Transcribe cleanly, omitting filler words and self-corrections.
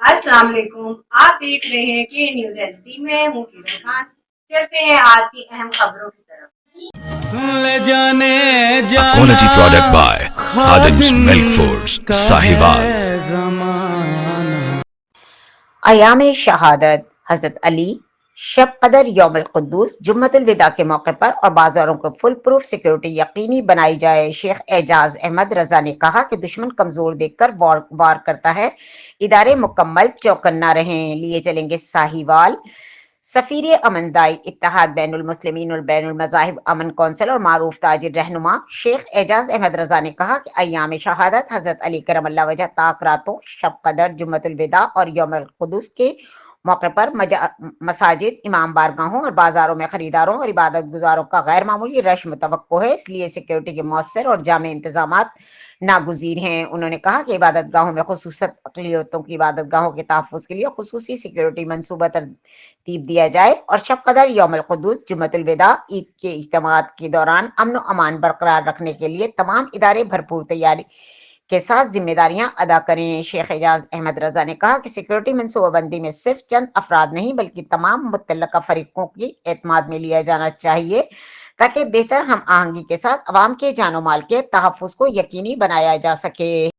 अस्सलाम वालेकुम। आप देख रहे हैं के न्यूज एचडी में हूँ किरण खान। चलते हैं आज की अहम खबरों की तरफ। A quality product by Khadim's Milk Foods, Sahiwal. अयाम शहादत हजरत अली शब कदर यौमुल कुद्दूस जुम्मतुल विदा के मौके पर और बाजारों को फुल प्रूफ सिक्योरिटी यकीनी बनाई जाए। शेख एजाज अहमद रजा ने कहा कि दुश्मन कमजोर देखकर वार करता है, इदारे मुकम्मल चौकन्ना रहें। लिए चलेंगे साहिवाल। सफीर अमनदाई इत्तेहाद बैनुल मुस्लिमीन और बैनुल मज़ाहिब अमन कौंसिल और मारूफ ताजिर रहनुमा शेख एजाज अहमद रजा ने कहा कि अय्याम शहादत हजरत अली करमल्ला वजह ताक रातों शब कदर जुम्मतुल विदा और यौमुल कुद्दूस के मौके पर मसाजिद, इमाम बारगाहों और बाजारों में खरीदारों और इबादत गुजारों का गैर मामूली रश मुतवक्को है, इसलिए सिक्योरिटी के मौसर और जामे इंतजाम नागुजीर हैं। उन्होंने कहा कि इबादत गाहों में खुसूसत अक़लियतों की इबादत गाहों के तहफ़्फ़ुज़ के लिए खुसूसी सिक्योरिटी मनसूबा तरतीब दिया जाए और शब कदर यौमुल कुद्दूस जुम्मतुल विदा ईद के इज्तिमात के दौरान अमन व अमान बरकरार रखने के लिए तमाम इदारे भरपूर तैयारी के साथ जिम्मेदारियां अदा करें। शेख एजाज अहमद रजा ने कहा कि सिक्योरिटी मनसूबाबंदी में सिर्फ चंद अफराद नहीं बल्कि तमाम मुतल्लका फरीकों की एतमाद में लिया जाना चाहिए ताकि बेहतर हम आहंगी के साथ अवाम के जानो माल के तहफ़्फ़ुज़ को यकीनी बनाया जा सके।